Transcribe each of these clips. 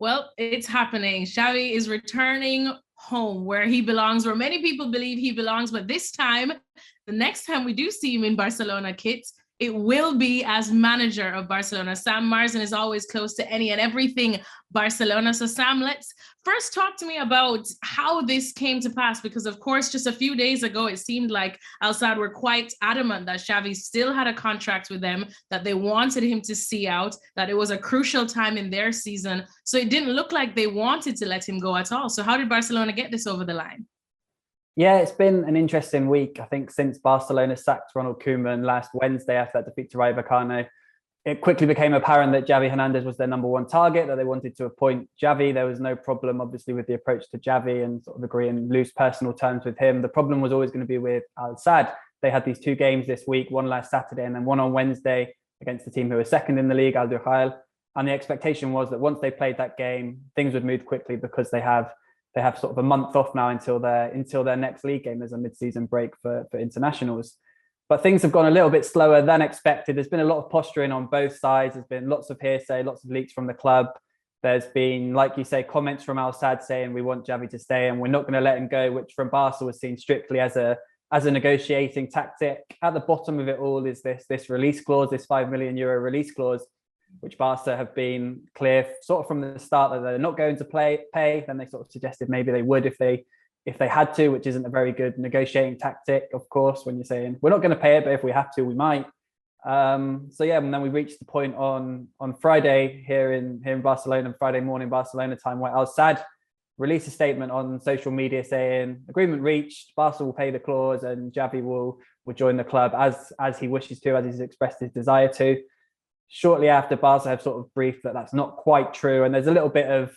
Well, it's happening. Xavi is returning home where he belongs, where many people believe he belongs. But this time, the next time we do see him in Barcelona kits, it will be as manager of Barcelona. Sam Marsden is always close to any and everything Barcelona. So Sam, let's first talk to me about how this came to pass, because of course, just a few days ago, it seemed like Al Sadd were quite adamant that Xavi still had a contract with them, that they wanted him to see out, that it was a crucial time in their season. So it didn't look like they wanted to let him go at all. So how did Barcelona get this over the line? Yeah, it's been an interesting week. I think since Barcelona sacked Ronald Koeman last Wednesday after that defeat to Rayo Vallecano, it quickly became apparent that Xavi Hernandez was their number one target, that they wanted to appoint Xavi. There was no problem, obviously, with the approach to Xavi and sort of agreeing loose personal terms with him. The problem was always going to be with Al Sadd. They had these two games this week, one last Saturday and then one on Wednesday against the team who was second in the league, Al Duhail. And the expectation was that once they played that game, things would move quickly because they have sort of a month off now until their next league game. There's a mid-season break for internationals. But things have gone a little bit slower than expected. There's been a lot of posturing on both sides. There's been lots of hearsay, lots of leaks from the club. There's been, like you say, comments from Al Sadd saying we want Xavi to stay and we're not going to let him go, which from Barca was seen strictly as a negotiating tactic. At the bottom of it all is this release clause, this €5 million release clause, which Barca have been clear sort of from the start that they're not going to pay. Then they sort of suggested maybe they would if they had to, which isn't a very good negotiating tactic, of course, when you're saying we're not going to pay it, but if we have to, we might. So yeah, and then we reached the point on Friday here in Barcelona, Friday morning Barcelona time, where Al Sadd released a statement on social media saying agreement reached, Barca will pay the clause, and Xavi will join the club as he wishes to, as he's expressed his desire to. Shortly after, Barca have sort of briefed that that's not quite true, and there's a little bit of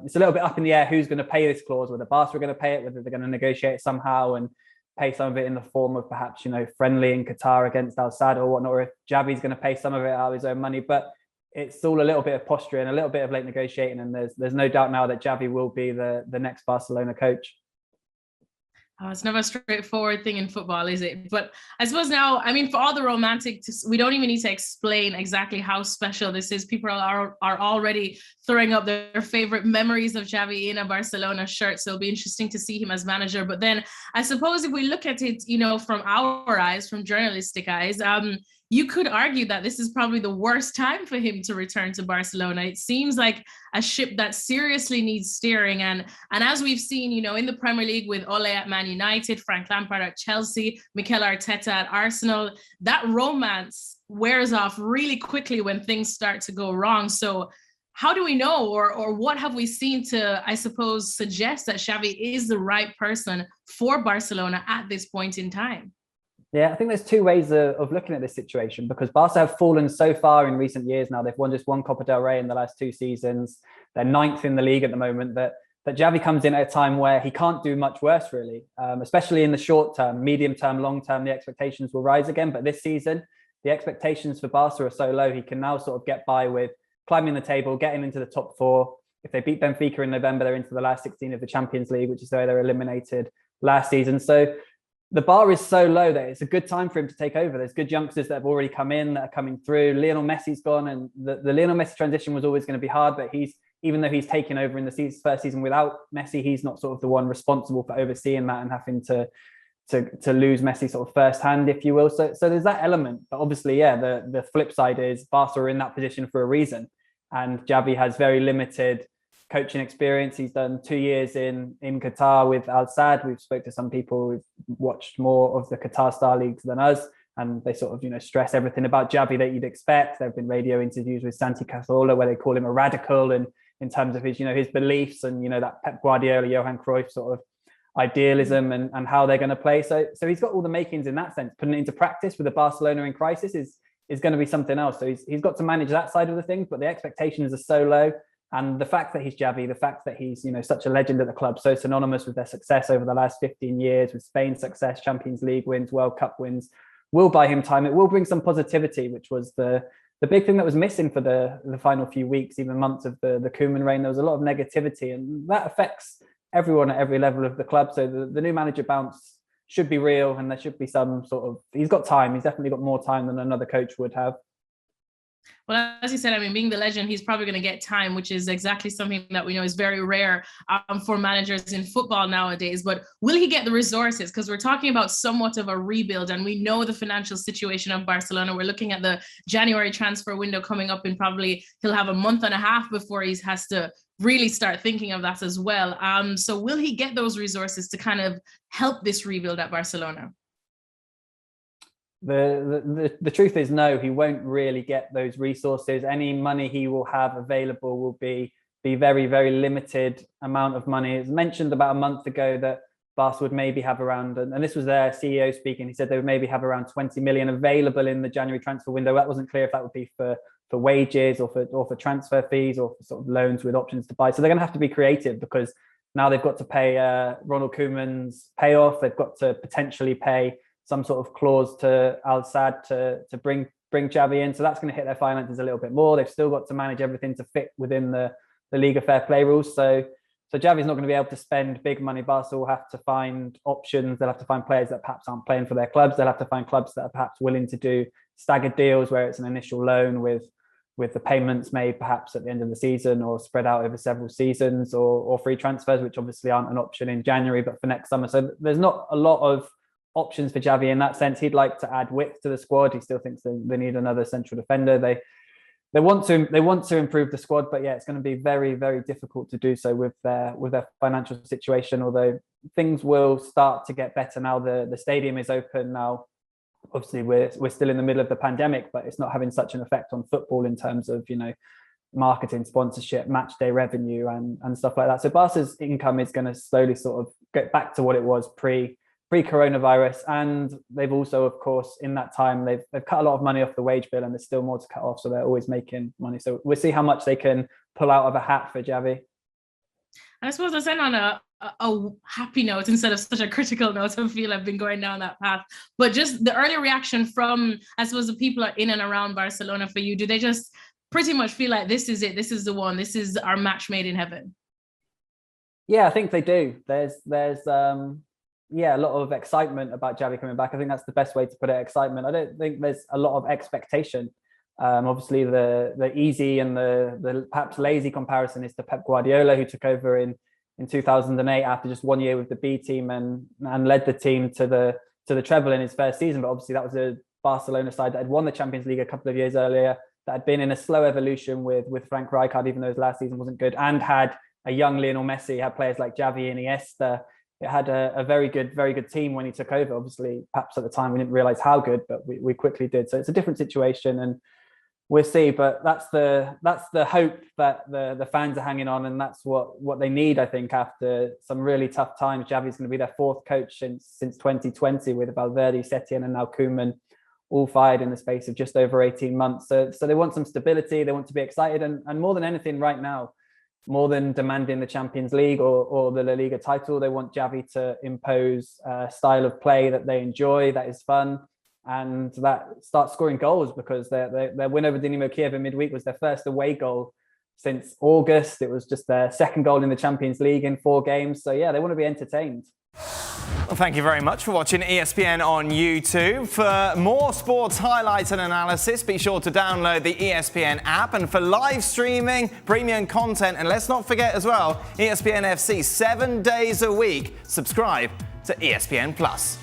it's a little bit up in the air who's going to pay this clause, whether Barca are going to pay it, whether they're going to negotiate it somehow and pay some of it in the form of perhaps, friendly in Qatar against Al Sadd or whatnot, or if Xavi's going to pay some of it out of his own money. But it's all a little bit of posturing, a little bit of late negotiating, and there's no doubt now that Xavi will be the next Barcelona coach. Oh, it's never a straightforward thing in football, is it? But I suppose now, I mean, for all the romantic, we don't even need to explain exactly how special this is. People are already throwing up their favorite memories of Xavi in a Barcelona shirt. So it'll be interesting to see him as manager. But then I suppose if we look at it, from our eyes, from journalistic eyes, you could argue that this is probably the worst time for him to return to Barcelona. It seems like a ship that seriously needs steering. And as we've seen, in the Premier League with Ole at Man United, Frank Lampard at Chelsea, Mikel Arteta at Arsenal, that romance wears off really quickly when things start to go wrong. So how do we know, or what have we seen to, I suppose, suggest that Xavi is the right person for Barcelona at this point in time? Yeah, I think there's two ways of looking at this situation, because Barca have fallen so far in recent years now. They've won just one Copa del Rey in the last two seasons. They're ninth in the league at the moment. That Xavi comes in at a time where he can't do much worse, really, especially in the short term, medium term, long term. The expectations will rise again. But this season, the expectations for Barca are so low, he can now sort of get by with climbing the table, getting into the top four. If they beat Benfica in November, they're into the last 16 of the Champions League, which is where they're eliminated last season. So the bar is so low that it's a good time for him to take over. There's good youngsters that have already come in, that are coming through. Lionel Messi's gone, and the Lionel Messi transition was always going to be hard, but even though he's taken over in the first season without Messi, he's not sort of the one responsible for overseeing that and having to lose Messi sort of firsthand, if you will. So there's that element. But obviously, yeah, the flip side is Barca are in that position for a reason. And Xavi has very limited coaching experience. He's done 2 years in Qatar with Al Sadd. We've spoke to some people who've watched more of the Qatar Star Leagues than us, and they sort of stress everything about Xavi that you'd expect. There have been radio interviews with Santi Cazorla where they call him a radical, and in terms of his his beliefs and that Pep Guardiola, Johan Cruyff sort of idealism and how they're going to play. So he's got all the makings in that sense. Putting it into practice with the Barcelona in crisis is going to be something else. So he's got to manage that side of the things, but the expectations are so low. And the fact that he's Xavi, the fact that he's such a legend at the club, so synonymous with their success over the last 15 years, with Spain's success, Champions League wins, World Cup wins, will buy him time. It will bring some positivity, which was the big thing that was missing for the final few weeks, even months of the Koeman reign. There was a lot of negativity, and that affects everyone at every level of the club. So the new manager bounce should be real, and there should be some sort of, he's got time. He's definitely got more time than another coach would have. Well, as you said, I mean, being the legend, he's probably going to get time, which is exactly something that we know is very rare for managers in football nowadays. But will he get the resources? Because we're talking about somewhat of a rebuild, and we know the financial situation of Barcelona. We're looking at the January transfer window coming up, and probably he'll have a month and a half before he has to really start thinking of that as well. So will he get those resources to kind of help this rebuild at Barcelona? The truth is, no, he won't really get those resources. Any money he will have available will be very, very limited amount of money. It's mentioned about a month ago that Barca would maybe have around, and this was their CEO speaking, he said they would maybe have around 20 million available in the January transfer window. That wasn't clear if that would be for wages or for transfer fees or for sort of loans with options to buy. So they're going to have to be creative, because now they've got to pay Ronald Koeman's payoff. They've got to potentially pay some sort of clause to Al Sadd to bring Xavi in. So that's going to hit their finances a little bit more. They've still got to manage everything to fit within the Liga Fair Play rules. So Xavi's not going to be able to spend big money. Barca will have to find options. They'll have to find players that perhaps aren't playing for their clubs. They'll have to find clubs that are perhaps willing to do staggered deals where it's an initial loan with the payments made perhaps at the end of the season or spread out over several seasons, or free transfers, which obviously aren't an option in January, but for next summer. So there's not a lot of options for Xavi in that sense. He'd like to add width to the squad. He still thinks they need another central defender. They want to improve the squad, but yeah, it's going to be very, very difficult to do so with their financial situation. Although things will start to get better now. The stadium is open now. Obviously, we're still in the middle of the pandemic, but it's not having such an effect on football in terms of, you know, marketing, sponsorship, match day revenue, and stuff like that. So Barca's income is going to slowly sort of get back to what it was pre-coronavirus, and they've also, of course, in that time they've cut a lot of money off the wage bill, and there's still more to cut off, so they're always making money. So we'll see how much they can pull out of a hat for Xavi. And I suppose I send on a happy note instead of such a critical note. I feel I've been going down that path, but just the early reaction from, I suppose, the people are in and around Barcelona for you. Do they just pretty much feel like this is it, this is the one, this is our match made in heaven? Yeah, I think they do. There's a lot of excitement about Xavi coming back. I think that's the best way to put it, excitement. I don't think there's a lot of expectation. Obviously, the easy and the perhaps lazy comparison is to Pep Guardiola, who took over in 2008 after just 1 year with the B team and led the team to the treble in his first season. But obviously, that was a Barcelona side that had won the Champions League a couple of years earlier, that had been in a slow evolution with Frank Rijkaard, even though his last season wasn't good, and had a young Lionel Messi, had players like Xavi and Iniesta. It had a very good team when he took over. Obviously, perhaps at the time we didn't realize how good, but we quickly did. So it's a different situation, and we'll see. But that's the hope that the fans are hanging on, and that's what they need, I think, after some really tough times. Xavi's going to be their fourth coach since 2020, with Valverde, Setien, and now Koeman, all fired in the space of just over 18 months. So they want some stability. They want to be excited, and more than anything right now, more than demanding the Champions League or the La Liga title, they want Xavi to impose a style of play that they enjoy, that is fun, and that starts scoring goals, because their win over Dinamo Kiev in midweek was their first away goal since August. It was just their second goal in the Champions League in 4 games. So yeah, they want to be entertained. Well, thank you very much for watching ESPN on YouTube. For more sports highlights and analysis, be sure to download the ESPN app. And for live streaming, premium content, and let's not forget as well, ESPN FC 7 days a week, subscribe to ESPN Plus.